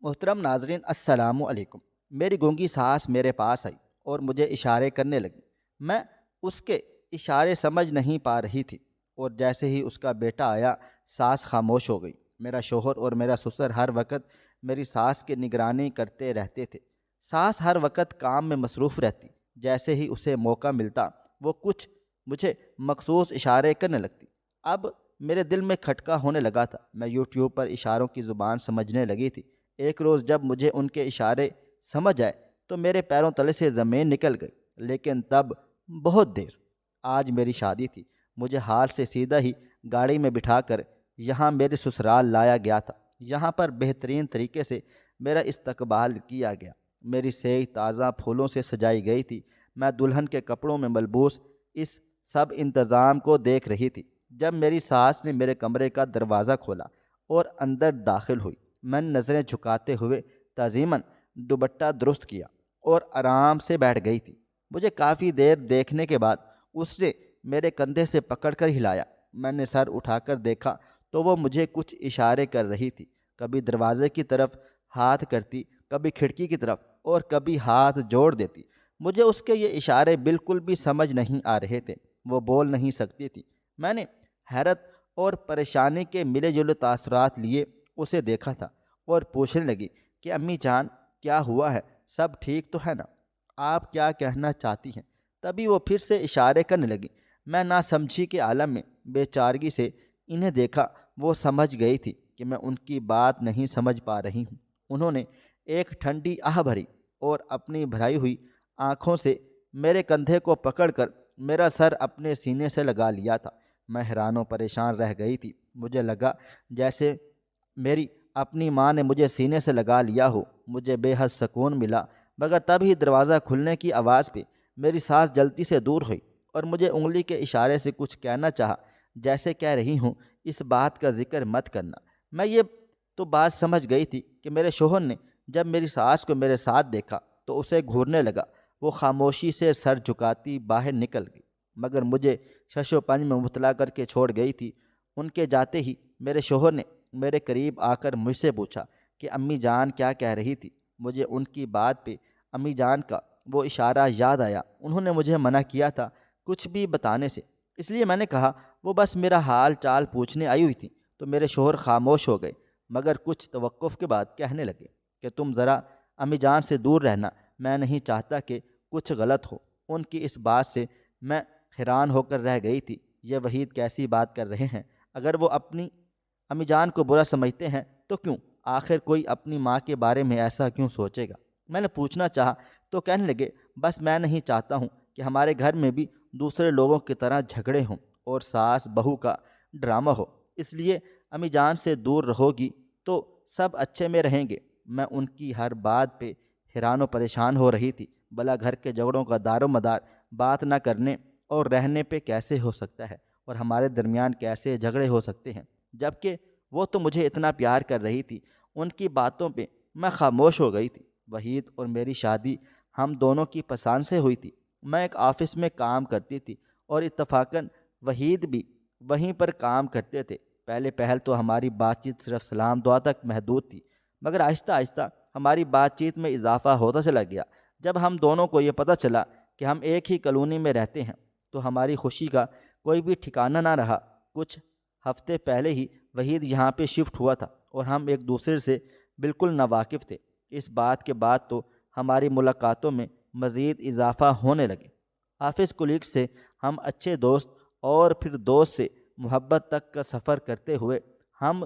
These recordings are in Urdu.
محترم ناظرین السلام علیکم۔ میری گونگی ساس میرے پاس آئی اور مجھے اشارے کرنے لگی۔ میں اس کے اشارے سمجھ نہیں پا رہی تھی، اور جیسے ہی اس کا بیٹا آیا ساس خاموش ہو گئی۔ میرا شوہر اور میرا سسر ہر وقت میری ساس کی نگرانی کرتے رہتے تھے۔ ساس ہر وقت کام میں مصروف رہتی، جیسے ہی اسے موقع ملتا وہ کچھ مجھے مخصوص اشارے کرنے لگتی۔ اب میرے دل میں کھٹکا ہونے لگا تھا۔ میں یوٹیوب پر اشاروں کی زبان سمجھنے لگی تھی۔ ایک روز جب مجھے ان کے اشارے سمجھ آئے تو میرے پیروں تلے سے زمین نکل گئی، لیکن تب بہت دیر۔ آج میری شادی تھی، مجھے حال سے سیدھا ہی گاڑی میں بٹھا کر یہاں میرے سسرال لایا گیا تھا۔ یہاں پر بہترین طریقے سے میرا استقبال کیا گیا۔ میری سیج تازہ پھولوں سے سجائی گئی تھی۔ میں دلہن کے کپڑوں میں ملبوس اس سب انتظام کو دیکھ رہی تھی جب میری ساس نے میرے کمرے کا دروازہ کھولا اور اندر داخل ہوئی۔ میں نے نظریں جھکاتے ہوئے تعظیماً دوپٹہ درست کیا اور آرام سے بیٹھ گئی تھی۔ مجھے کافی دیر دیکھنے کے بعد اس نے میرے کندھے سے پکڑ کر ہلایا۔ میں نے سر اٹھا کر دیکھا تو وہ مجھے کچھ اشارے کر رہی تھی۔ کبھی دروازے کی طرف ہاتھ کرتی، کبھی کھڑکی کی طرف، اور کبھی ہاتھ جوڑ دیتی۔ مجھے اس کے یہ اشارے بالکل بھی سمجھ نہیں آ رہے تھے۔ وہ بول نہیں سکتی تھی۔ میں نے حیرت اور پریشانی کے ملے جلے تاثرات لیے اسے دیکھا تھا اور پوچھنے لگی کہ امی جان کیا ہوا ہے، سب ٹھیک تو ہے نا؟ آپ کیا کہنا چاہتی ہیں؟ تبھی وہ پھر سے اشارے کرنے لگی۔ میں ناسمجھی کے عالم میں بے چارگی سے انہیں دیکھا۔ وہ سمجھ گئی تھی کہ میں ان کی بات نہیں سمجھ پا رہی ہوں۔ انہوں نے ایک ٹھنڈی آہ بھری اور اپنی بھرائی ہوئی آنکھوں سے میرے کندھے کو پکڑ کر میرا سر اپنے سینے سے لگا لیا تھا۔ میں حیران و پریشان رہ گئی تھی۔ مجھے لگا جیسے میری اپنی ماں نے مجھے سینے سے لگا لیا ہو۔ مجھے بے حد سکون ملا، مگر تب ہی دروازہ کھلنے کی آواز پہ میری سانس جلدی سے دور ہوئی اور مجھے انگلی کے اشارے سے کچھ کہنا چاہا، جیسے کہہ رہی ہوں اس بات کا ذکر مت کرنا۔ میں یہ تو بات سمجھ گئی تھی کہ میرے شوہر نے جب میری ساس کو میرے ساتھ دیکھا تو اسے گھورنے لگا۔ وہ خاموشی سے سر جھکاتی باہر نکل گئی، مگر مجھے شش و پنج میں مبتلا کر کے چھوڑ گئی تھی۔ ان کے جاتے ہی میرے شوہر نے میرے قریب آ کر مجھ سے پوچھا کہ امی جان کیا کہہ رہی تھی۔ مجھے ان کی بات پہ امی جان کا وہ اشارہ یاد آیا۔ انہوں نے مجھے منع کیا تھا کچھ بھی بتانے سے، اس لیے میں نے کہا وہ بس میرا حال چال پوچھنے آئی ہوئی تھی۔ تو میرے شوہر خاموش ہو گئے، مگر کچھ توقف کے بعد کہنے لگے کہ تم ذرا امی جان سے دور رہنا، میں نہیں چاہتا کہ کچھ غلط ہو۔ ان کی اس بات سے میں حیران ہو کر رہ گئی تھی۔ یہ وحید کیسی بات کر رہے ہیں؟ اگر وہ اپنی امی جان کو برا سمجھتے ہیں تو کیوں؟ آخر کوئی اپنی ماں کے بارے میں ایسا کیوں سوچے گا؟ میں نے پوچھنا چاہا تو کہنے لگے بس میں نہیں چاہتا ہوں کہ ہمارے گھر میں بھی دوسرے لوگوں کی طرح جھگڑے ہوں اور ساس بہو کا ڈرامہ ہو، اس لیے امی جان سے دور رہو گی تو سب اچھے میں رہیں گے۔ میں ان کی ہر بات پہ حیران و پریشان ہو رہی تھی۔ بھلا گھر کے جھگڑوں کا دار و مدار بات نہ کرنے اور رہنے پہ کیسے ہو سکتا ہے، اور ہمارے درمیان کیسے جھگڑے ہو سکتے ہیں، جبکہ وہ تو مجھے اتنا پیار کر رہی تھی۔ ان کی باتوں پہ میں خاموش ہو گئی تھی۔ وحید اور میری شادی ہم دونوں کی پسند سے ہوئی تھی۔ میں ایک آفس میں کام کرتی تھی اور اتفاقاً وحید بھی وہیں پر کام کرتے تھے۔ پہلے پہل تو ہماری بات چیت صرف سلام دعا تک محدود تھی، مگر آہستہ آہستہ ہماری بات چیت میں اضافہ ہوتا چلا گیا۔ جب ہم دونوں کو یہ پتہ چلا کہ ہم ایک ہی کالونی میں رہتے ہیں تو ہماری خوشی کا کوئی بھی ٹھکانہ نہ رہا۔ کچھ ہفتے پہلے ہی وحید یہاں پہ شفٹ ہوا تھا اور ہم ایک دوسرے سے بالکل ناواقف تھے۔ اس بات کے بعد تو ہماری ملاقاتوں میں مزید اضافہ ہونے لگے۔ آفس کولیگ سے ہم اچھے دوست اور پھر دوست سے محبت تک کا سفر کرتے ہوئے ہم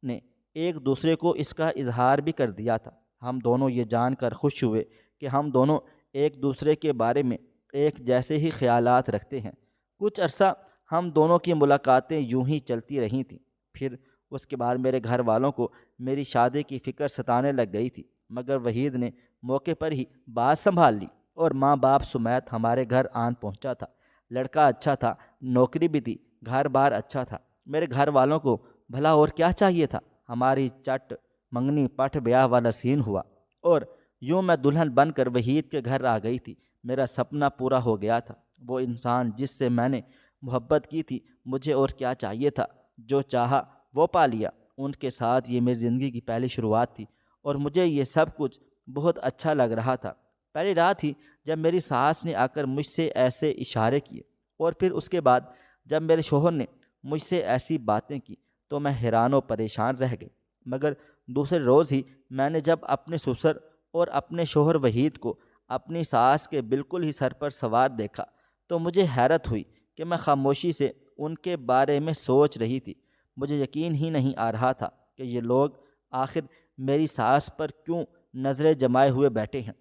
نے ایک دوسرے کو اس کا اظہار بھی کر دیا تھا۔ ہم دونوں یہ جان کر خوش ہوئے کہ ہم دونوں ایک دوسرے کے بارے میں ایک جیسے ہی خیالات رکھتے ہیں۔ کچھ عرصہ ہم دونوں کی ملاقاتیں یوں ہی چلتی رہی تھیں۔ پھر اس کے بعد میرے گھر والوں کو میری شادی کی فکر ستانے لگ گئی تھی، مگر وحید نے موقع پر ہی بات سنبھال لی اور ماں باپ سمیت ہمارے گھر آن پہنچا تھا۔ لڑکا اچھا تھا، نوکری بھی تھی، گھر بار اچھا تھا۔ میرے گھر والوں کو بھلا اور کیا چاہیے تھا؟ ہماری چٹ منگنی پٹ بیاہ والا سین ہوا اور یوں میں دلہن بن کر وحید کے گھر آ گئی تھی۔ میرا سپنا پورا ہو گیا تھا۔ وہ انسان جس سے میں نے محبت کی تھی، مجھے اور کیا چاہیے تھا؟ جو چاہا وہ پا لیا۔ ان کے ساتھ یہ میری زندگی کی پہلی شروعات تھی اور مجھے یہ سب کچھ بہت اچھا لگ رہا تھا۔ پہلی رات ہی جب میری ساس نے آ کر مجھ سے ایسے اشارے کیے، اور پھر اس کے بعد جب میرے شوہر نے مجھ سے ایسی باتیں کی، تو میں حیران و پریشان رہ گئی۔ مگر دوسرے روز ہی میں نے جب اپنے سسر اور اپنے شوہر وحید کو اپنی ساس کے بالکل ہی سر پر سوار دیکھا، تو مجھے حیرت ہوئی کہ میں خاموشی سے ان کے بارے میں سوچ رہی تھی۔ مجھے یقین ہی نہیں آ رہا تھا کہ یہ لوگ آخر میری ساس پر کیوں نظریں جمائے ہوئے بیٹھے ہیں۔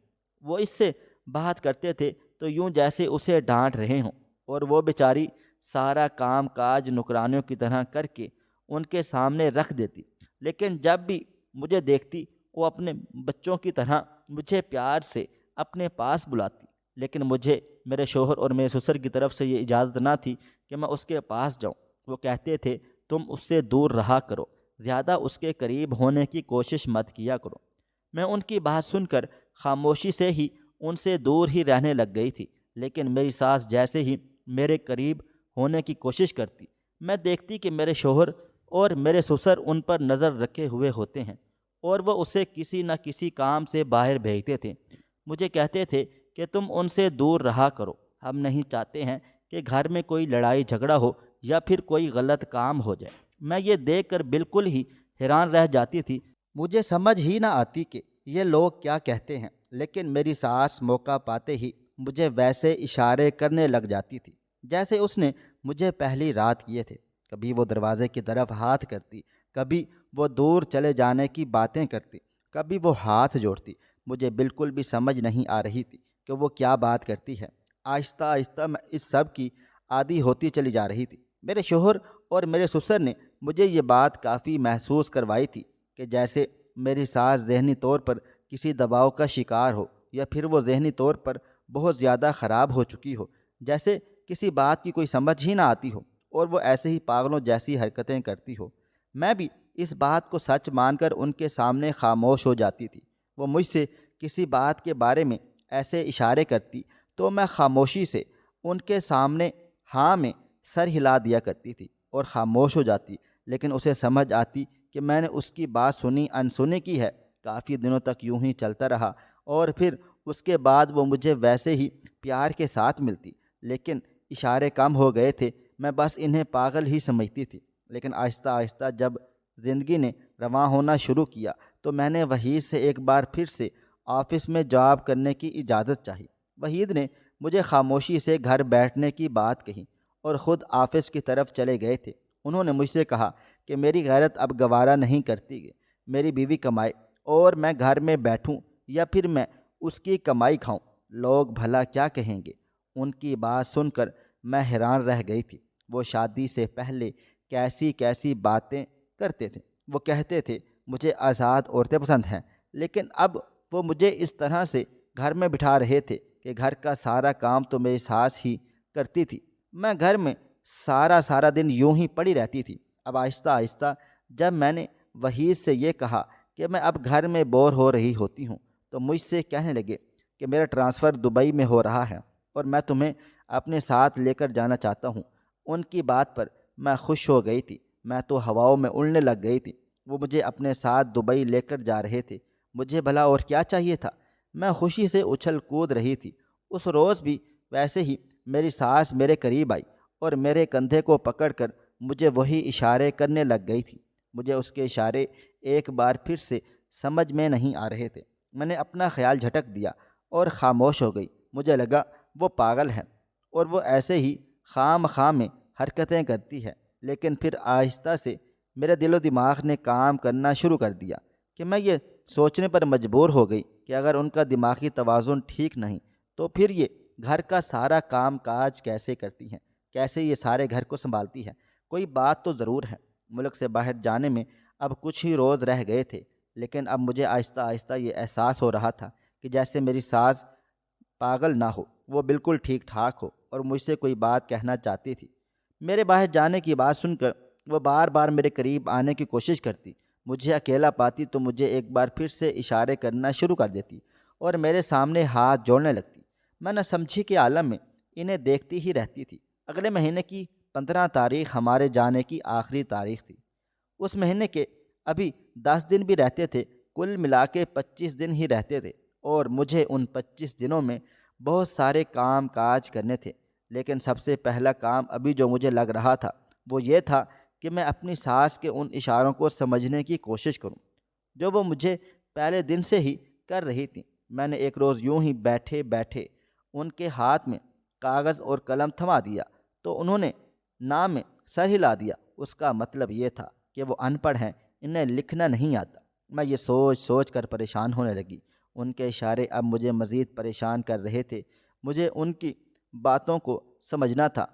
وہ اس سے بات کرتے تھے تو یوں جیسے اسے ڈانٹ رہے ہوں، اور وہ بیچاری سارا کام کاج نوکرانیوں کی طرح کر کے ان کے سامنے رکھ دیتی، لیکن جب بھی مجھے دیکھتی وہ اپنے بچوں کی طرح مجھے پیار سے اپنے پاس بلاتی۔ لیکن مجھے میرے شوہر اور میرے سسر کی طرف سے یہ اجازت نہ تھی کہ میں اس کے پاس جاؤں۔ وہ کہتے تھے تم اس سے دور رہا کرو، زیادہ اس کے قریب ہونے کی کوشش مت کیا کرو۔ میں ان کی بات سن کر خاموشی سے ہی ان سے دور ہی رہنے لگ گئی تھی، لیکن میری ساس جیسے ہی میرے قریب ہونے کی کوشش کرتی، میں دیکھتی کہ میرے شوہر اور میرے سسر ان پر نظر رکھے ہوئے ہوتے ہیں، اور وہ اسے کسی نہ کسی کام سے باہر بھیجتے تھے۔ مجھے کہتے تھے کہ تم ان سے دور رہا کرو، ہم نہیں چاہتے ہیں کہ گھر میں کوئی لڑائی جھگڑا ہو یا پھر کوئی غلط کام ہو جائے۔ میں یہ دیکھ کر بالکل ہی حیران رہ جاتی تھی، مجھے سمجھ ہی نہ آتی کہ یہ لوگ کیا کہتے ہیں، لیکن میری ساس موقع پاتے ہی مجھے ویسے اشارے کرنے لگ جاتی تھی جیسے اس نے مجھے پہلی رات کیے تھے۔ کبھی وہ دروازے کی طرف ہاتھ کرتی، کبھی وہ دور چلے جانے کی باتیں کرتی، کبھی وہ ہاتھ جوڑتی۔ مجھے بالکل بھی سمجھ نہیں آ رہی تھی کہ وہ کیا بات کرتی ہے۔ آہستہ آہستہ میں اس سب کی عادی ہوتی چلی جا رہی تھی۔ میرے شوہر اور میرے سسر نے مجھے یہ بات کافی محسوس کروائی تھی کہ جیسے میری ساس ذہنی طور پر کسی دباؤ کا شکار ہو، یا پھر وہ ذہنی طور پر بہت زیادہ خراب ہو چکی ہو، جیسے کسی بات کی کوئی سمجھ ہی نہ آتی ہو، اور وہ ایسے ہی پاگلوں جیسی حرکتیں کرتی ہو۔ میں بھی اس بات کو سچ مان کر ان کے سامنے خاموش ہو جاتی تھی۔ وہ مجھ سے کسی بات کے بارے میں ایسے اشارے کرتی تو میں خاموشی سے ان کے سامنے ہاں میں سر ہلا دیا کرتی تھی اور خاموش ہو جاتی، لیکن اسے سمجھ آتی کہ میں نے اس کی بات سنی انسنی کی ہے۔ کافی دنوں تک یوں ہی چلتا رہا، اور پھر اس کے بعد وہ مجھے ویسے ہی پیار کے ساتھ ملتی، لیکن اشارے کم ہو گئے تھے۔ میں بس انہیں پاگل ہی سمجھتی تھی۔ لیکن آہستہ آہستہ جب زندگی نے رواں ہونا شروع کیا تو میں نے وحید سے ایک بار پھر سے آفس میں جاب کرنے کی اجازت چاہی۔ وحید نے مجھے خاموشی سے گھر بیٹھنے کی بات کہی اور خود آفس کی طرف چلے گئے تھے۔ انہوں نے مجھ سے کہا کہ میری غیرت اب گوارا نہیں کرتی کہ میری بیوی کمائے اور میں گھر میں بیٹھوں، یا پھر میں اس کی کمائی کھاؤں۔ لوگ بھلا کیا کہیں گے؟ ان کی بات سن کر میں حیران رہ گئی تھی۔ وہ شادی سے پہلے کیسی کیسی باتیں کرتے تھے۔ وہ کہتے تھے مجھے آزاد عورتیں پسند ہیں، لیکن اب وہ مجھے اس طرح سے گھر میں بٹھا رہے تھے کہ گھر کا سارا کام تو میری ساس ہی کرتی تھی۔ میں گھر میں سارا دن یوں ہی پڑی رہتی تھی۔ اب آہستہ آہستہ جب میں نے وحید سے یہ کہا کہ میں اب گھر میں بور ہو رہی ہوتی ہوں، تو مجھ سے کہنے لگے کہ میرا ٹرانسفر دبئی میں ہو رہا ہے اور میں تمہیں اپنے ساتھ لے کر جانا چاہتا ہوں۔ ان کی بات پر میں خوش ہو گئی تھی، میں تو ہواؤں میں اڑنے لگ گئی تھی۔ وہ مجھے اپنے ساتھ دبئی لے کر جا رہے تھے، مجھے بھلا اور کیا چاہیے تھا؟ میں خوشی سے اچھل کود رہی تھی۔ اس روز بھی ویسے ہی میری ساس میرے قریب آئی اور میرے کندھے کو پکڑ کر مجھے وہی اشارے کرنے لگ گئی تھی۔ مجھے اس کے اشارے ایک بار پھر سے سمجھ میں نہیں آ رہے تھے۔ میں نے اپنا خیال جھٹک دیا اور خاموش ہو گئی۔ مجھے لگا وہ پاگل ہے اور وہ ایسے ہی خام خام میں حرکتیں کرتی ہے۔ لیکن پھر آہستہ سے میرے دل و دماغ نے کام کرنا شروع کر دیا کہ میں یہ سوچنے پر مجبور ہو گئی کہ اگر ان کا دماغی توازن ٹھیک نہیں تو پھر یہ گھر کا سارا کام کاج کیسے کرتی ہیں، کیسے یہ سارے گھر کو سنبھالتی ہے؟ کوئی بات تو ضرور ہے۔ ملک سے باہر جانے میں اب کچھ ہی روز رہ گئے تھے، لیکن اب مجھے آہستہ آہستہ یہ احساس ہو رہا تھا کہ جیسے میری ساس پاگل نہ ہو، وہ بالکل ٹھیک ٹھاک ہو اور مجھ سے کوئی بات کہنا چاہتی تھی۔ میرے باہر جانے کی بات سن کر وہ بار بار میرے قریب آنے کی کوشش کرتی۔ مجھے اکیلا پاتی تو مجھے ایک بار پھر سے اشارے کرنا شروع کر دیتی اور میرے سامنے ہاتھ جوڑنے لگتی۔ میں نہ سمجھی کے عالم میں انہیں دیکھتی ہی رہتی تھی۔ اگلے مہینے کی 15 تاریخ ہمارے جانے کی آخری تاریخ تھی۔ اس مہینے کے ابھی 10 دن بھی رہتے تھے۔ کل ملا کے 25 دن ہی رہتے تھے اور مجھے ان 25 دنوں میں بہت سارے کام کاج کرنے تھے، لیکن سب سے پہلا کام ابھی جو مجھے لگ رہا تھا وہ یہ تھا کہ میں اپنی ساس کے ان اشاروں کو سمجھنے کی کوشش کروں جو وہ مجھے پہلے دن سے ہی کر رہی تھیں۔ میں نے ایک روز یوں ہی بیٹھے بیٹھے ان کے ہاتھ میں کاغذ اور قلم تھما دیا تو انہوں نے نام میں سر ہلا دیا۔ اس کا مطلب یہ تھا کہ وہ ان پڑھ ہیں، انہیں لکھنا نہیں آتا۔ میں یہ سوچ سوچ کر پریشان ہونے لگی۔ ان کے اشارے اب مجھے مزید پریشان کر رہے تھے۔ مجھے ان کی باتوں کو سمجھنا تھا۔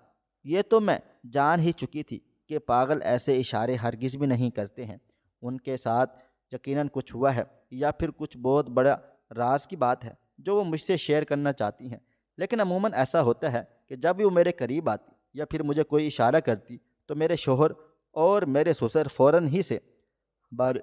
یہ تو میں جان ہی چکی تھی کہ پاگل ایسے اشارے ہرگز بھی نہیں کرتے ہیں۔ ان کے ساتھ یقیناً کچھ ہوا ہے یا پھر کچھ بہت بڑا راز کی بات ہے جو وہ مجھ سے شیئر کرنا چاہتی ہیں، لیکن عموماً ایسا ہوتا ہے کہ جب وہ میرے قریب آتی یا پھر مجھے کوئی اشارہ کرتی تو میرے شوہر اور میرے سسر فوراً ہی سے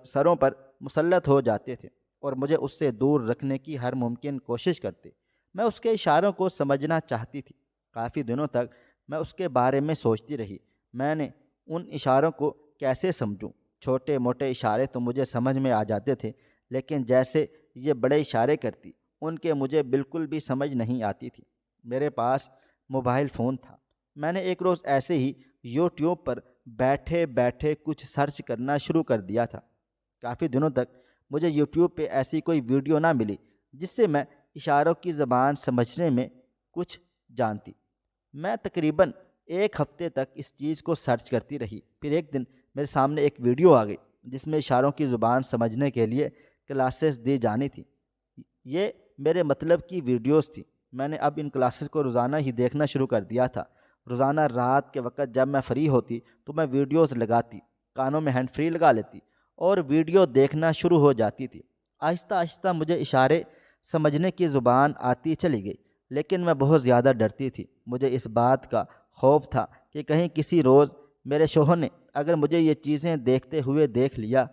سروں پر مسلط ہو جاتے تھے اور مجھے اس سے دور رکھنے کی ہر ممکن کوشش کرتے۔ میں اس کے اشاروں کو سمجھنا چاہتی تھی۔ کافی دنوں تک میں اس کے بارے میں سوچتی رہی، میں نے ان اشاروں کو کیسے سمجھوں؟ چھوٹے موٹے اشارے تو مجھے سمجھ میں آ جاتے تھے، لیکن جیسے یہ بڑے اشارے کرتی ان کے مجھے بالکل بھی سمجھ نہیں آتی تھی۔ میرے پاس موبائل فون تھا۔ میں نے ایک روز ایسے ہی یوٹیوب پر بیٹھے بیٹھے کچھ سرچ کرنا شروع کر دیا تھا۔ کافی دنوں تک مجھے یوٹیوب پہ ایسی کوئی ویڈیو نہ ملی جس سے میں اشاروں کی زبان سمجھنے میں کچھ جانتی۔ میں تقریباً ایک ہفتے تک اس چیز کو سرچ کرتی رہی۔ پھر ایک دن میرے سامنے ایک ویڈیو آ گئی جس میں اشاروں کی زبان سمجھنے کے لیے کلاسز دی جانی تھی۔ یہ میرے مطلب کی ویڈیوز تھی۔ میں نے اب ان کلاسز کو روزانہ ہی دیکھنا شروع کر دیا تھا۔ روزانہ رات کے وقت جب میں فری ہوتی تو میں ویڈیوز لگاتی، کانوں میں ہینڈ فری لگا لیتی اور ویڈیو دیکھنا شروع ہو جاتی تھی۔ آہستہ آہستہ مجھے اشارے سمجھنے کی زبان آتی چلی گئی، لیکن میں بہت زیادہ ڈرتی تھی۔ مجھے اس بات کا خوف تھا کہ کہیں کسی روز میرے شوہر نے اگر مجھے یہ چیزیں دیکھتے ہوئے دیکھ لیا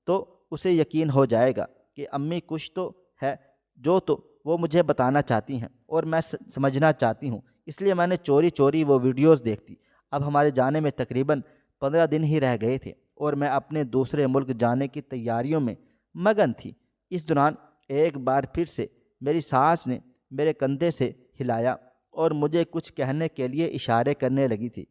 تو اسے یقین ہو جائے گا کہ امی کچھ تو ہے جو تو وہ مجھے بتانا چاہتی ہیں اور میں سمجھنا چاہتی ہوں، اس لیے میں نے چوری چوری وہ ویڈیوز دیکھتی۔ اب ہمارے جانے میں تقریباً 15 دن ہی رہ گئے تھے اور میں اپنے دوسرے ملک جانے کی تیاریوں میں مگن تھی۔ اس دوران ایک بار پھر سے میری ساس نے میرے کندھے سے ہلایا اور مجھے کچھ کہنے کے لیے اشارے کرنے لگی تھی۔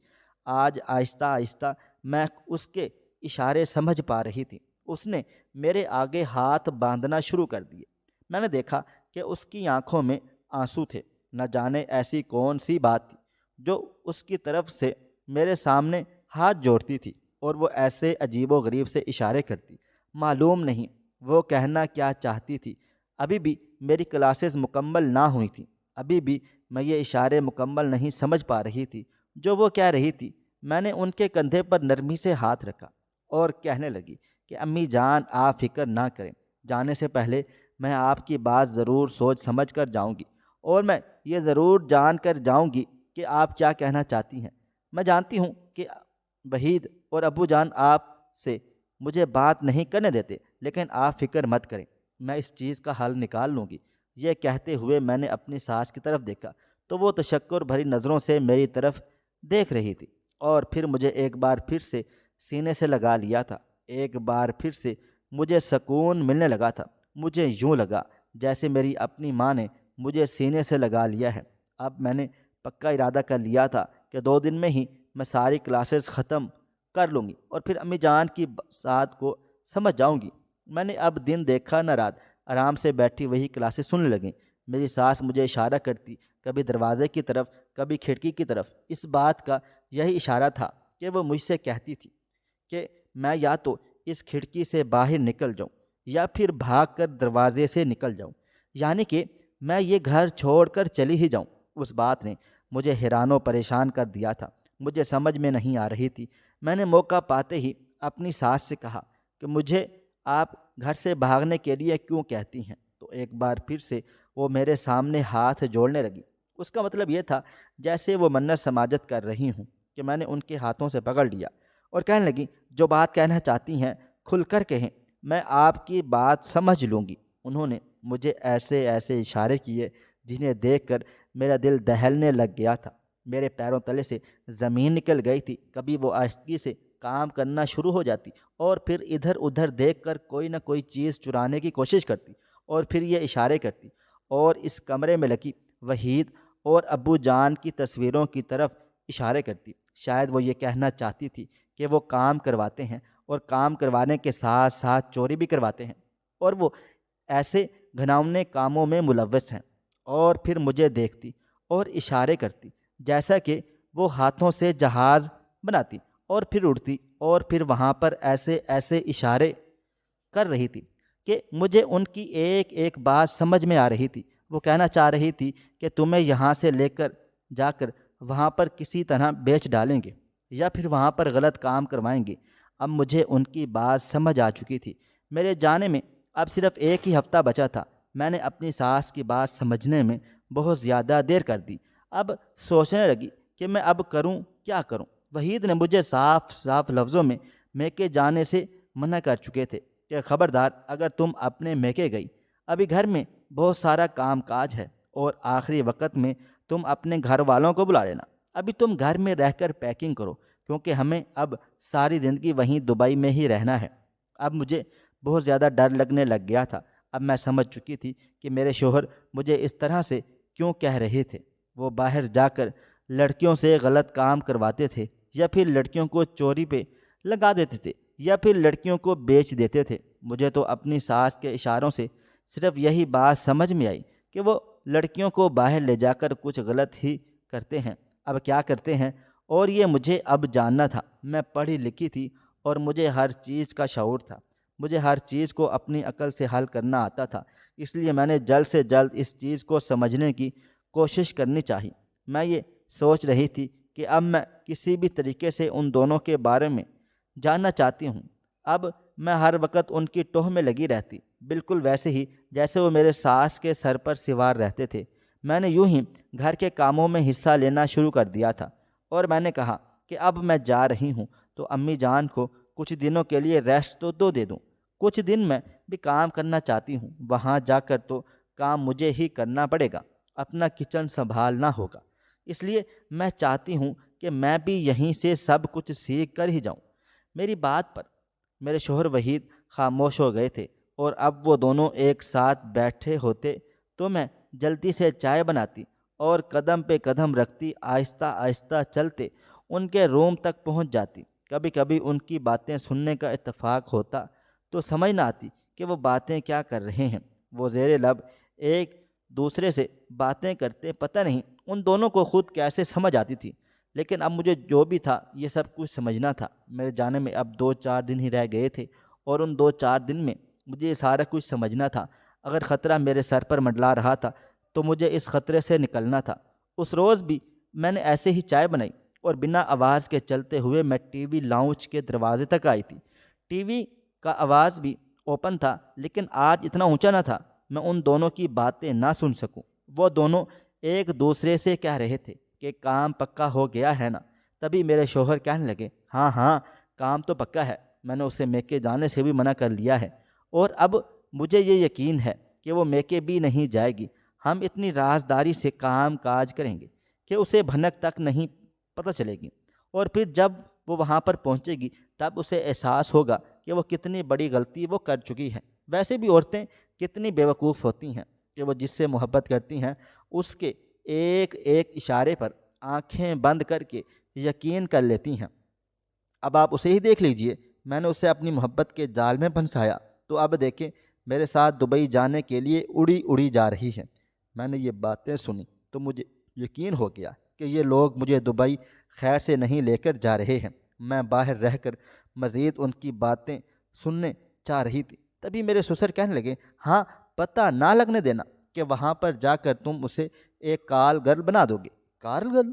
آج آہستہ آہستہ میں اس کے اشارے سمجھ پا رہی تھی۔ اس نے میرے آگے ہاتھ باندھنا شروع کر دیے۔ میں نے دیکھا کہ اس کی آنکھوں میں آنسو تھے۔ نہ جانے ایسی کون سی بات تھی جو اس کی طرف سے میرے سامنے ہاتھ جوڑتی تھی اور وہ ایسے عجیب و غریب سے اشارے کرتی۔ معلوم نہیں وہ کہنا کیا چاہتی تھی۔ ابھی بھی میری کلاسز مکمل نہ ہوئی تھیں، ابھی بھی میں یہ اشارے مکمل نہیں سمجھ پا رہی تھی جو وہ کہہ رہی تھی۔ میں نے ان کے کندھے پر نرمی سے ہاتھ رکھا اور کہنے لگی کہ امی جان آپ فکر نہ کریں، جانے سے پہلے میں آپ کی بات ضرور سوچ سمجھ کر جاؤں گی اور میں یہ ضرور جان کر جاؤں گی کہ آپ کیا کہنا چاہتی ہیں۔ میں جانتی ہوں کہ وحید اور ابو جان آپ سے مجھے بات نہیں کرنے دیتے، لیکن آپ فکر مت کریں، میں اس چیز کا حل نکال لوں گی۔ یہ کہتے ہوئے میں نے اپنی ساس کی طرف دیکھا تو وہ تشکر بھری نظروں سے میری طرف دیکھ رہی تھی اور پھر مجھے ایک بار پھر سے سینے سے لگا لیا تھا۔ ایک بار پھر سے مجھے سکون ملنے لگا تھا۔ مجھے یوں لگا جیسے میری اپنی ماں نے مجھے سینے سے لگا لیا ہے۔ اب میں نے پکا ارادہ کر لیا تھا کہ 2 دن میں ہی میں ساری کلاسز ختم کر لوں گی اور پھر امی جان کی بات کو سمجھ جاؤں گی۔ میں نے اب دن دیکھا نہ رات، آرام سے بیٹھی وہی کلاسز سننے لگیں۔ میری ساس مجھے اشارہ کرتی، کبھی دروازے کی طرف، کبھی کھڑکی کی طرف۔ اس بات کا یہی اشارہ تھا کہ وہ مجھ سے کہتی تھی کہ میں یا تو اس کھڑکی سے باہر نکل جاؤں یا پھر بھاگ کر دروازے سے نکل جاؤں، یعنی کہ میں یہ گھر چھوڑ کر چلی ہی جاؤں۔ اس بات نے مجھے حیران و پریشان کر دیا تھا۔ مجھے سمجھ میں نہیں آ رہی تھی۔ میں نے موقع پاتے ہی اپنی ساس سے کہا کہ مجھے آپ گھر سے بھاگنے کے لیے کیوں کہتی ہیں؟ تو ایک بار پھر سے وہ میرے سامنے ہاتھ جوڑنے لگی۔ اس کا مطلب یہ تھا جیسے وہ منت سماجت کر رہی ہوں کہ میں نے ان کے ہاتھوں سے پکڑ لیا اور کہنے لگی جو بات کہنا چاہتی ہیں کھل کر کہیں، میں آپ کی بات سمجھ لوں گی۔ انہوں نے مجھے ایسے ایسے اشارے کیے جنہیں دیکھ کر میرا دل دہلنے لگ گیا تھا۔ میرے پیروں تلے سے زمین نکل گئی تھی۔ کبھی وہ آہستگی سے کام کرنا شروع ہو جاتی اور پھر ادھر ادھر دیکھ کر کوئی نہ کوئی چیز چرانے کی کوشش کرتی اور پھر یہ اشارے کرتی اور اس کمرے میں لگی وحید اور ابو جان کی تصویروں کی طرف اشارے کرتی۔ شاید وہ یہ کہنا چاہتی تھی کہ وہ کام کرواتے ہیں اور کام کروانے کے ساتھ ساتھ چوری بھی کرواتے ہیں اور وہ ایسے گھناؤنے کاموں میں ملوث ہیں، اور پھر مجھے دیکھتی اور اشارے کرتی جیسا کہ وہ ہاتھوں سے جہاز بناتی اور پھر اڑتی اور پھر وہاں پر ایسے ایسے اشارے کر رہی تھی کہ مجھے ان کی ایک ایک بات سمجھ میں آ رہی تھی۔ وہ کہنا چاہ رہی تھی کہ تمہیں یہاں سے لے کر جا کر وہاں پر کسی طرح بیچ ڈالیں گے یا پھر وہاں پر غلط کام کروائیں گے۔ اب مجھے ان کی بات سمجھ آ چکی تھی۔ میرے جانے میں اب صرف ایک ہی ہفتہ بچا تھا۔ میں نے اپنی ساس کی بات سمجھنے میں بہت زیادہ دیر کر دی۔ اب سوچنے لگی کہ میں اب کروں کیا کروں۔ وحید نے مجھے صاف صاف لفظوں میں میکے جانے سے منع کر چکے تھے کہ خبردار، اگر تم اپنے میکے گئی، ابھی گھر میں بہت سارا کام کاج ہے اور آخری وقت میں تم اپنے گھر والوں کو بلا لینا۔ ابھی تم گھر میں رہ کر پیکنگ کرو، کیونکہ ہمیں اب ساری زندگی وہیں دبئی میں ہی رہنا ہے۔ اب مجھے بہت زیادہ ڈر لگنے لگ گیا تھا۔ اب میں سمجھ چکی تھی کہ میرے شوہر مجھے اس طرح سے کیوں کہہ رہے تھے۔ وہ باہر جا کر لڑکیوں سے غلط کام کرواتے تھے یا پھر لڑکیوں کو چوری پہ لگا دیتے تھے یا پھر لڑکیوں کو بیچ دیتے تھے۔ مجھے تو اپنی ساس کے اشاروں سے صرف یہی بات سمجھ میں آئی کہ وہ لڑکیوں کو باہر لے جا کر کچھ غلط ہی کرتے ہیں۔ اب کیا کرتے ہیں اور یہ مجھے اب جاننا تھا۔ میں پڑھی لکھی تھی اور مجھے ہر چیز کا شعور تھا۔ مجھے ہر چیز کو اپنی عقل سے حل کرنا آتا تھا، اس لیے میں نے جلد سے جلد اس چیز کو سمجھنے کی کوشش کرنی چاہی۔ میں یہ سوچ رہی تھی کہ اب میں کسی بھی طریقے سے ان دونوں کے بارے میں جاننا چاہتی ہوں۔ اب میں ہر وقت ان کی ٹوہ میں لگی رہتی، بالکل ویسے ہی جیسے وہ میرے ساس کے سر پر سوار رہتے تھے۔ میں نے یوں ہی گھر کے کاموں میں حصہ لینا شروع کر دیا تھا اور میں نے کہا کہ اب میں جا رہی ہوں تو امی جان کو کچھ دنوں کے لیے ریسٹ تو دے دوں۔ کچھ دن میں بھی کام کرنا چاہتی ہوں، وہاں جا کر تو کام مجھے ہی کرنا پڑے گا، اپنا کچن سنبھالنا ہوگا، اس لیے میں چاہتی ہوں کہ میں بھی یہیں سے سب کچھ سیکھ کر ہی جاؤں۔ میری بات پر میرے شوہر وحید خاموش ہو گئے تھے، اور اب وہ دونوں ایک ساتھ بیٹھے ہوتے تو میں جلدی سے چائے بناتی اور قدم پہ قدم رکھتی آہستہ آہستہ چلتے ان کے روم تک پہنچ جاتی۔ کبھی کبھی ان کی باتیں سننے کا اتفاق ہوتا تو سمجھ نہ آتی کہ وہ باتیں کیا کر رہے ہیں۔ وہ زیر لب ایک دوسرے سے باتیں کرتے، پتہ نہیں ان دونوں کو خود کیسے سمجھ آتی تھی، لیکن اب مجھے جو بھی تھا یہ سب کچھ سمجھنا تھا۔ میرے جانے میں اب 2-4 دن ہی رہ گئے تھے اور ان 2-4 دن میں مجھے یہ سارا کچھ سمجھنا تھا۔ اگر خطرہ میرے سر پر منڈلا رہا تھا تو مجھے اس خطرے سے نکلنا تھا۔ اس روز بھی میں نے ایسے ہی چائے بنائی اور بنا آواز کے چلتے ہوئے میں ٹی وی لاؤنج کے دروازے تک آئی تھی۔ ٹی وی کا آواز بھی اوپن تھا، لیکن آج اتنا اونچا نہ تھا میں ان دونوں کی باتیں نہ سن سکوں۔ وہ دونوں ایک دوسرے سے کہہ رہے تھے کہ کام پکا ہو گیا ہے نا۔ تبھی میرے شوہر کہنے لگے، ہاں ہاں کام تو پکا ہے، میں نے اسے میکے جانے سے بھی منع کر لیا ہے، اور اب مجھے یہ یقین ہے کہ وہ میکے بھی نہیں جائے گی۔ ہم اتنی رازداری سے کام کاج کریں گے کہ اسے بھنک تک نہیں پتہ چلے گی، اور پھر جب وہ وہاں پر پہنچے گی تب اسے احساس ہوگا کہ وہ کتنی بڑی غلطی وہ کر چکی ہے۔ ویسے بھی عورتیں کتنی بیوقوف ہوتی ہیں کہ وہ جس سے محبت کرتی ہیں اس کے ایک ایک اشارے پر آنکھیں بند کر کے یقین کر لیتی ہیں۔ اب آپ اسے ہی دیکھ لیجئے، میں نے اسے اپنی محبت کے جال میں پھنسایا تو اب دیکھیں میرے ساتھ دبئی جانے کے لیے اڑی اڑی جا رہی ہے۔ میں نے یہ باتیں سنی تو مجھے یقین ہو گیا کہ یہ لوگ مجھے دبئی خیر سے نہیں لے کر جا رہے ہیں۔ میں باہر رہ کر مزید ان کی باتیں سننے چاہ رہی تھی، تبھی میرے سسر کہنے لگے، ہاں پتہ نہ لگنے دینا کہ وہاں پر جا کر تم اسے ایک کال گرل بنا دو گے۔ کال گرل؟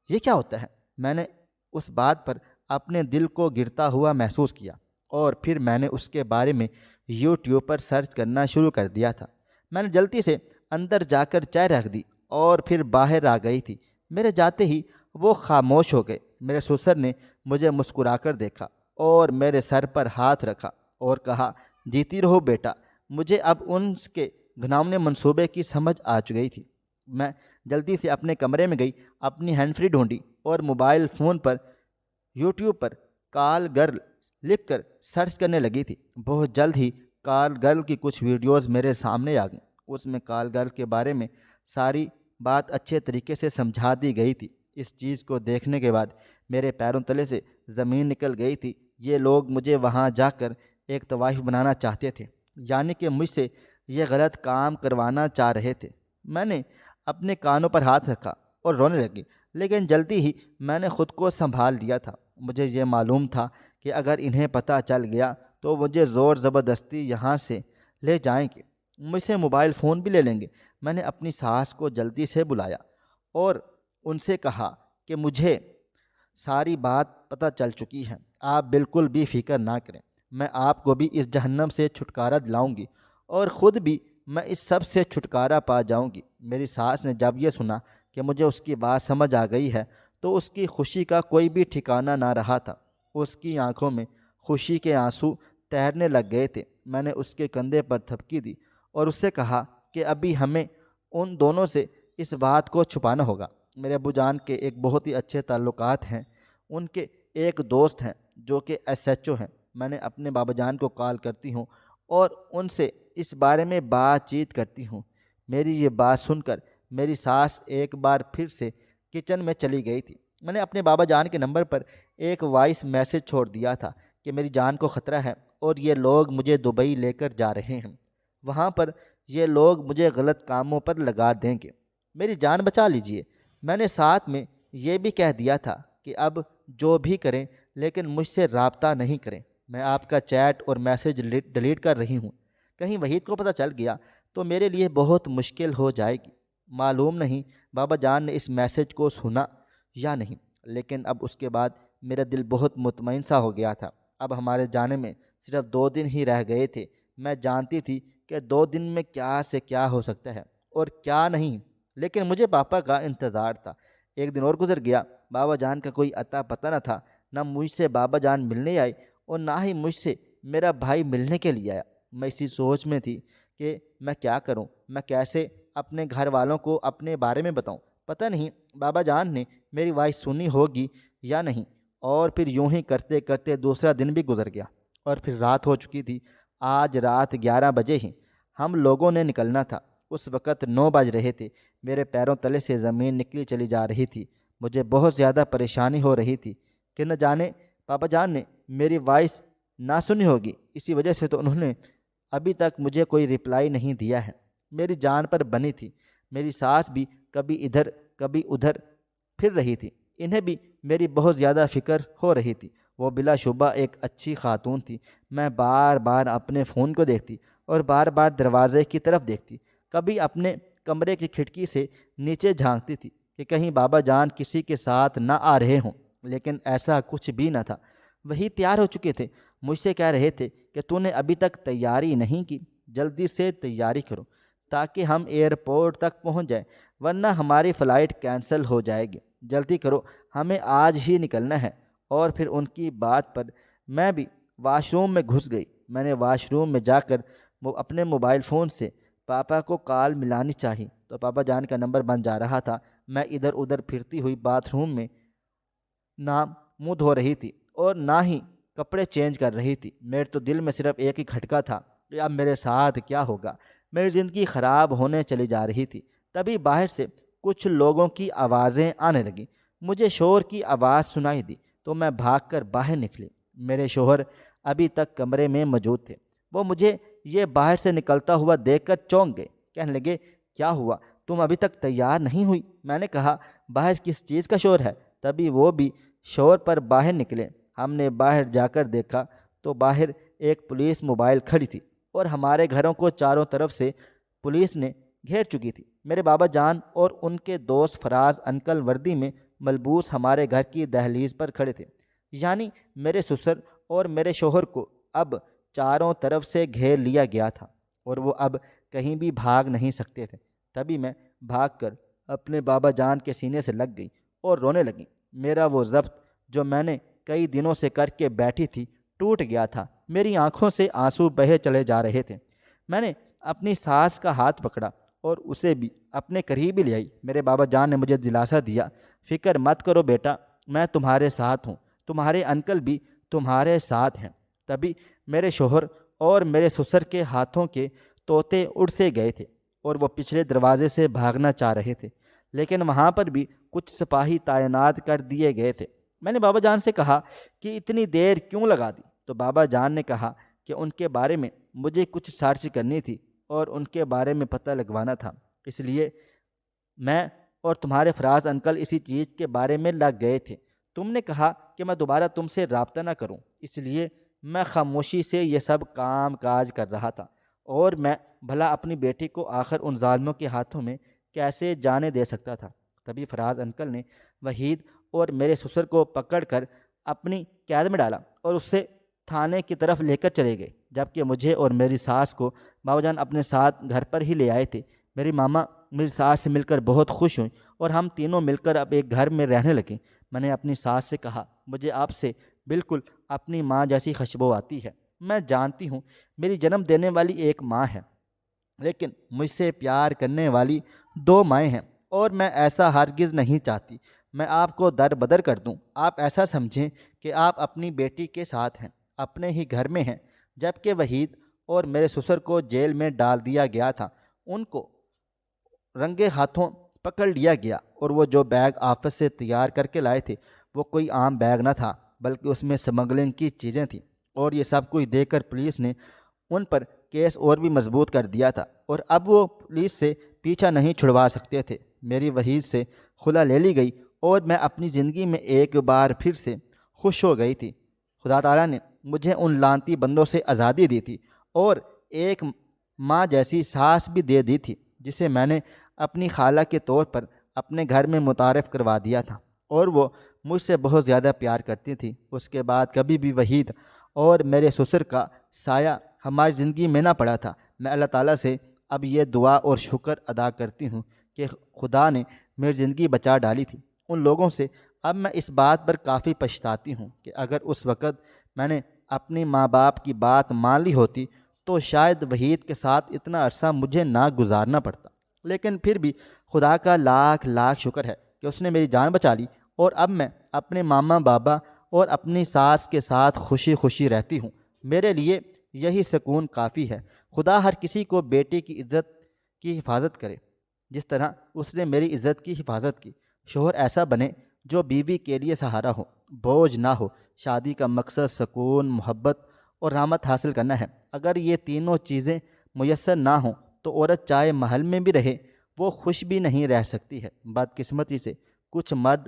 یہ کیا ہوتا ہے؟ میں نے اس بات پر اپنے دل کو گرتا ہوا محسوس کیا، اور پھر میں نے اس کے بارے میں یوٹیوب پر سرچ کرنا شروع کر دیا تھا۔ میں نے جلدی سے اندر جا کر چائے رکھ دی اور پھر باہر آ گئی تھی۔ میرے جاتے ہی وہ خاموش ہو گئے۔ میرے سسر نے مجھے مسکرا کر دیکھا اور میرے سر پر ہاتھ رکھا اور کہا، جیتی رہو بیٹا۔ مجھے اب ان کے گھناؤنے منصوبے کی سمجھ آ چکی تھی۔ میں جلدی سے اپنے کمرے میں گئی، اپنی ہینڈ فری ڈھونڈی اور موبائل فون پر یوٹیوب پر کال گرل لکھ کر سرچ کرنے لگی تھی۔ بہت جلد ہی کال گرل کی کچھ ویڈیوز میرے سامنے آ گئیں۔ اس میں کال گرل کے بارے میں ساری بات اچھے طریقے سے سمجھا دی گئی تھی۔ اس چیز کو دیکھنے کے بعد میرے پیروں تلے سے زمین نکل گئی تھی۔ یہ لوگ مجھے وہاں جا کر ایک طوائف بنانا چاہتے تھے، یعنی کہ مجھ سے یہ غلط کام کروانا چاہ رہے تھے۔ میں نے اپنے کانوں پر ہاتھ رکھا اور رونے لگی، لیکن جلدی ہی میں نے خود کو سنبھال لیا تھا۔ مجھے یہ معلوم تھا کہ اگر انہیں پتہ چل گیا تو مجھے زور زبردستی یہاں سے لے جائیں گے، مجھ سے موبائل فون بھی لے لیں گے۔ میں نے اپنی ساس کو جلدی سے بلایا اور ان سے کہا کہ مجھے ساری بات پتہ چل چکی ہے، آپ بالکل بھی فکر نہ کریں، میں آپ کو بھی اس جہنم سے چھٹکارا دلاؤں گی اور خود بھی میں اس سب سے چھٹکارا پا جاؤں گی۔ میری ساس نے جب یہ سنا کہ مجھے اس کی بات سمجھ آ گئی ہے تو اس کی خوشی کا کوئی بھی ٹھکانہ نہ رہا تھا۔ اس کی آنکھوں میں خوشی کے آنسو تیرنے لگ گئے تھے۔ میں نے اس کے کندھے پر تھپکی دی اور اس سے کہا کہ ابھی ہمیں ان دونوں سے اس بات کو چھپانا ہوگا۔ میرے ابو جان کے ایک بہت ہی اچھے تعلقات ہیں، ان کے ایک دوست ہیں جو کہ SHO ہیں۔ میں نے اپنے بابا جان کو کال کرتی ہوں اور ان سے اس بارے میں بات چیت کرتی ہوں۔ میری یہ بات سن کر میری ساس ایک بار پھر سے کچن میں چلی گئی تھی۔ میں نے اپنے بابا جان کے نمبر پر ایک وائس میسج چھوڑ دیا تھا کہ میری جان کو خطرہ ہے اور یہ لوگ مجھے دبئی لے کر جا رہے ہیں، وہاں پر یہ لوگ مجھے غلط کاموں پر لگا دیں گے، میری جان بچا لیجئے۔ میں نے ساتھ میں یہ بھی کہہ دیا تھا کہ اب جو بھی کریں لیکن مجھ سے رابطہ نہیں کریں، میں آپ کا چیٹ اور میسج ڈیلیٹ کر رہی ہوں، کہیں وحید کو پتہ چل گیا تو میرے لیے بہت مشکل ہو جائے گی۔ معلوم نہیں بابا جان نے اس میسج کو سنا یا نہیں، لیکن اب اس کے بعد میرا دل بہت مطمئن سا ہو گیا تھا۔ اب ہمارے جانے میں صرف 2 دن ہی رہ گئے تھے۔ میں جانتی تھی کہ 2 دن میں کیا سے کیا ہو سکتا ہے اور کیا نہیں، لیکن مجھے پاپا کا انتظار تھا۔ ایک دن اور گزر گیا، بابا جان کا کوئی اتا پتہ نہ تھا۔ نہ مجھ سے بابا جان ملنے آئے اور نہ ہی مجھ سے میرا بھائی ملنے کے لیے آیا۔ میں اسی سوچ میں تھی کہ میں کیا کروں، میں کیسے اپنے گھر والوں کو اپنے بارے میں بتاؤں۔ پتہ نہیں بابا جان نے میری وائس سنی ہوگی یا نہیں۔ اور پھر یوں ہی کرتے کرتے دوسرا دن بھی گزر گیا اور پھر رات ہو چکی تھی۔ آج رات 11 بجے ہی ہم لوگوں نے نکلنا تھا۔ اس وقت 9 بج رہے تھے۔ میرے پیروں تلے سے زمین نکلی چلی جا رہی تھی۔ مجھے بہت زیادہ پریشانی ہو رہی تھی کہ نہ جانے پاپا جان نے میری وائس نہ سنی ہوگی، اسی وجہ سے تو انہوں نے ابھی تک مجھے کوئی رپلائی نہیں دیا ہے۔ میری جان پر بنی تھی۔ میری ساس بھی کبھی ادھر کبھی ادھر پھر رہی تھی، انہیں بھی میری بہت زیادہ فکر ہو رہی تھی۔ وہ بلا شبہ ایک اچھی خاتون تھی۔ میں بار بار اپنے فون کو دیکھتی اور بار بار دروازے کی طرف دیکھتی، کبھی اپنے کمرے کی کھڑکی سے نیچے جھانکتی تھی کہ کہیں بابا جان کسی کے ساتھ نہ آ رہے ہوں، لیکن ایسا کچھ بھی نہ تھا۔ وہی تیار ہو چکے تھے، مجھ سے کہہ رہے تھے کہ تو نے ابھی تک تیاری نہیں کی، جلدی سے تیاری کرو تاکہ ہم ایئرپورٹ تک پہنچ جائیں، ورنہ ہماری فلائٹ کینسل ہو جائے گی، جلدی کرو، ہمیں آج ہی نکلنا ہے۔ اور پھر ان کی بات پر میں بھی واش روم میں گھس گئی۔ میں نے واش روم میں جا کر اپنے موبائل فون سے پاپا کو کال ملانی چاہی تو پاپا جان کا نمبر بن جا رہا تھا۔ میں ادھر ادھر پھرتی ہوئی باتھ روم میں نہ منہ دھو رہی تھی اور نہ ہی کپڑے چینج کر رہی تھی۔ میرے تو دل میں صرف ایک ہی کھٹکا تھا کہ اب میرے ساتھ کیا ہوگا، میری زندگی خراب ہونے چلی جا رہی تھی۔ تبھی باہر سے کچھ لوگوں کی آوازیں آنے لگیں۔ مجھے شور کی آواز سنائی دی تو میں بھاگ کر باہر نکلی۔ میرے شوہر ابھی تک کمرے میں موجود تھے۔ وہ مجھے یہ باہر سے نکلتا ہوا دیکھ کر چونک گئے، کہنے لگے کیا ہوا، تم ابھی تک تیار نہیں ہوئی؟ میں نے کہا باہر کس چیز کا شور ہے؟ تبھی وہ بھی شور پر باہر نکلے۔ ہم نے باہر جا کر دیکھا تو باہر ایک پولیس موبائل کھڑی تھی اور ہمارے گھروں کو چاروں طرف سے پولیس نے گھیر چکی تھی۔ میرے بابا جان اور ان کے دوست فراز انکل وردی میں ملبوس ہمارے گھر کی دہلیز پر کھڑے تھے، یعنی میرے سسر اور میرے شوہر کو اب چاروں طرف سے گھیر لیا گیا تھا اور وہ اب کہیں بھی بھاگ نہیں سکتے تھے۔ تبھی میں بھاگ کر اپنے بابا جان کے سینے سے لگ گئی اور رونے لگی۔ میرا وہ ضبط جو میں نے کئی دنوں سے کر کے بیٹھی تھی ٹوٹ گیا تھا۔ میری آنکھوں سے آنسو بہے چلے جا رہے تھے۔ میں نے اپنی ساس کا ہاتھ پکڑا اور اسے بھی اپنے قریب ہی لے آئی۔ میرے بابا جان نے مجھے دلاسا دیا، فکر مت کرو بیٹا، میں تمہارے ساتھ ہوں، تمہارے انکل بھی تمہارے ساتھ ہیں۔ تبھی میرے شوہر اور میرے سسر کے ہاتھوں کے طوطے اڑ سے گئے تھے اور وہ پچھلے دروازے سے بھاگنا چاہ رہے تھے، لیکن وہاں پر بھی کچھ سپاہی تعینات کر دیے گئے تھے۔ میں نے بابا جان سے کہا کہ اتنی دیر کیوں لگا دی؟ تو بابا جان نے کہا کہ ان کے بارے میں مجھے کچھ سرچ کرنی تھی اور ان کے بارے میں پتہ لگوانا تھا، اس لیے میں اور تمہارے فراز انکل اسی چیز کے بارے میں لگ گئے تھے۔ تم نے کہا کہ میں دوبارہ تم سے رابطہ نہ کروں، اس لیے میں خاموشی سے یہ سب کام کاج کر رہا تھا، اور میں بھلا اپنی بیٹی کو آخر ان ظالموں کے ہاتھوں میں کیسے جانے دے سکتا تھا؟ تبھی فراز انکل نے وحید اور میرے سسر کو پکڑ کر اپنی قید میں ڈالا اور اس سے تھانے کی طرف لے کر چلے گئے، جبکہ مجھے اور میری ساس کو بابا جان اپنے ساتھ گھر پر ہی لے آئے تھے۔ میری ماما میری ساس سے مل کر بہت خوش ہوئیں اور ہم تینوں مل کر اب ایک گھر میں رہنے لگے۔ میں نے اپنی ساس سے کہا، مجھے آپ سے بالکل اپنی ماں جیسی خوشبو آتی ہے۔ میں جانتی ہوں میری جنم دینے والی ایک ماں ہے، لیکن مجھ سے پیار کرنے والی دو مائیں ہیں، اور میں ایسا ہرگز نہیں چاہتی میں آپ کو در بدر کر دوں۔ آپ ایسا سمجھیں کہ آپ اپنی بیٹی کے ساتھ ہیں، اپنے ہی گھر میں ہیں۔ جبکہ وحید اور میرے سسر کو جیل میں ڈال دیا گیا تھا، ان کو رنگے ہاتھوں پکڑ لیا گیا، اور وہ جو بیگ آفس سے تیار کر کے لائے تھے وہ کوئی عام بیگ نہ تھا، بلکہ اس میں سمگلنگ کی چیزیں تھیں، اور یہ سب کچھ دیکھ کر پولیس نے ان پر کیس اور بھی مضبوط کر دیا تھا، اور اب وہ پولیس سے پیچھا نہیں چھڑوا سکتے تھے۔ میری وحید سے خلا لے لی گئی اور میں اپنی زندگی میں ایک بار پھر سے خوش ہو گئی تھی۔ خدا تعالیٰ نے مجھے ان لعنتی بندوں سے آزادی دی تھی اور ایک ماں جیسی ساس بھی دے دی تھی، جسے میں نے اپنی خالہ کے طور پر اپنے گھر میں متعارف کروا دیا تھا، اور وہ مجھ سے بہت زیادہ پیار کرتی تھی۔ اس کے بعد کبھی بھی وحید اور میرے سسر کا سایہ ہماری زندگی میں نہ پڑا تھا۔ میں اللہ تعالیٰ سے اب یہ دعا اور شکر ادا کرتی ہوں کہ خدا نے میری زندگی بچا ڈالی تھی ان لوگوں سے۔ اب میں اس بات پر کافی پچھتاتی ہوں کہ اگر اس وقت میں نے اپنی ماں باپ کی بات مان لی ہوتی تو شاید وحید کے ساتھ اتنا عرصہ مجھے نہ گزارنا پڑتا، لیکن پھر بھی خدا کا لاکھ لاکھ شکر ہے کہ اس نے میری جان بچا لی، اور اب میں اپنے ماما بابا اور اپنی ساس کے ساتھ خوشی خوشی رہتی ہوں۔ میرے لیے یہی سکون کافی ہے۔ خدا ہر کسی کو بیٹے کی عزت کی حفاظت کرے جس طرح اس نے میری عزت کی حفاظت کی۔ شوہر ایسا بنے جو بیوی کے لیے سہارا ہو، بوجھ نہ ہو۔ شادی کا مقصد سکون، محبت اور رحمت حاصل کرنا ہے۔ اگر یہ تینوں چیزیں میسر نہ ہوں تو عورت چاہے محل میں بھی رہے وہ خوش بھی نہیں رہ سکتی ہے۔ بدقسمتی سے کچھ مرد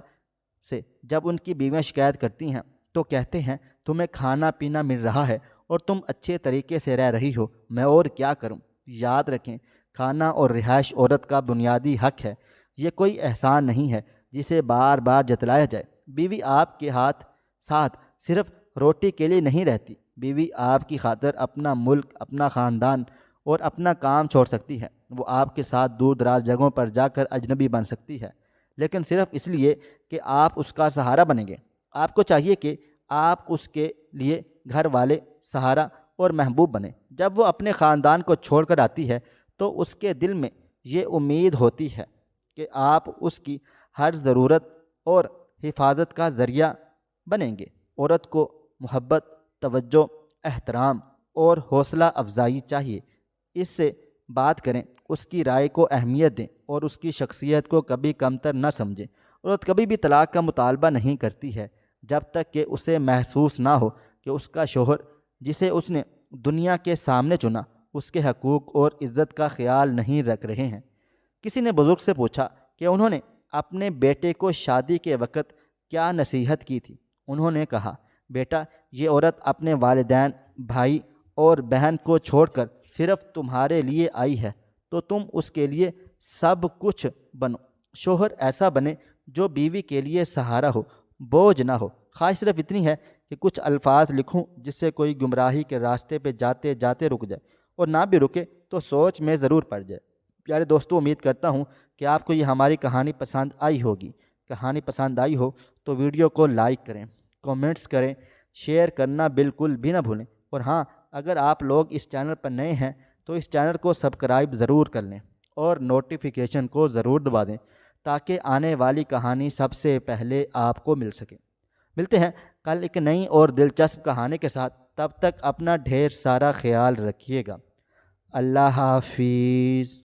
سے جب ان کی بیویاں شکایت کرتی ہیں تو کہتے ہیں تمہیں کھانا پینا مل رہا ہے اور تم اچھے طریقے سے رہ رہی ہو، میں اور کیا کروں؟ یاد رکھیں، کھانا اور رہائش عورت کا بنیادی حق ہے، یہ کوئی احسان نہیں ہے جسے بار بار جتلایا جائے۔ بیوی آپ کے ساتھ صرف روٹی کے لیے نہیں رہتی، بیوی آپ کی خاطر اپنا ملک، اپنا خاندان اور اپنا کام چھوڑ سکتی ہے۔ وہ آپ کے ساتھ دور دراز جگہوں پر جا کر اجنبی بن سکتی ہے، لیکن صرف اس لیے کہ آپ اس کا سہارا بنیں گے۔ آپ کو چاہیے کہ آپ اس کے لیے گھر والے، سہارا اور محبوب بنیں۔ جب وہ اپنے خاندان کو چھوڑ کر آتی ہے تو اس کے دل میں یہ امید ہوتی ہے کہ آپ اس کی ہر ضرورت اور حفاظت کا ذریعہ بنیں گے۔ عورت کو محبت، توجہ، احترام اور حوصلہ افزائی چاہیے۔ اس سے بات کریں، اس کی رائے کو اہمیت دیں اور اس کی شخصیت کو کبھی کمتر نہ سمجھیں۔ عورت کبھی بھی طلاق کا مطالبہ نہیں کرتی ہے جب تک کہ اسے محسوس نہ ہو کہ اس کا شوہر جسے اس نے دنیا کے سامنے چنا اس کے حقوق اور عزت کا خیال نہیں رکھ رہے ہیں۔ کسی نے بزرگ سے پوچھا کہ انہوں نے اپنے بیٹے کو شادی کے وقت کیا نصیحت کی تھی۔ انہوں نے کہا، بیٹا، یہ عورت اپنے والدین، بھائی اور بہن کو چھوڑ کر صرف تمہارے لیے آئی ہے، تو تم اس کے لیے سب کچھ بنو۔ شوہر ایسا بنے جو بیوی کے لیے سہارا ہو، بوجھ نہ ہو۔ خواہش صرف اتنی ہے کہ کچھ الفاظ لکھوں جس سے کوئی گمراہی کے راستے پہ جاتے جاتے رک جائے، اور نہ بھی رکے تو سوچ میں ضرور پڑ جائے۔ پیارے دوستو، امید کرتا ہوں کہ آپ کو یہ ہماری کہانی پسند آئی ہوگی۔ کہانی پسند آئی ہو تو ویڈیو کو لائک کریں، کومنٹس کریں، شیئر کرنا بالکل بھی نہ بھولیں، اور ہاں، اگر آپ لوگ اس چینل پر نئے ہیں تو اس چینل کو سبسکرائب ضرور کر لیں اور نوٹیفیکیشن کو ضرور دبا دیں تاکہ آنے والی کہانی سب سے پہلے آپ کو مل سکے۔ ملتے ہیں کل ایک نئی اور دلچسپ کہانی کے ساتھ، تب تک اپنا ڈھیر سارا خیال رکھیے گا۔ اللہ حافظ۔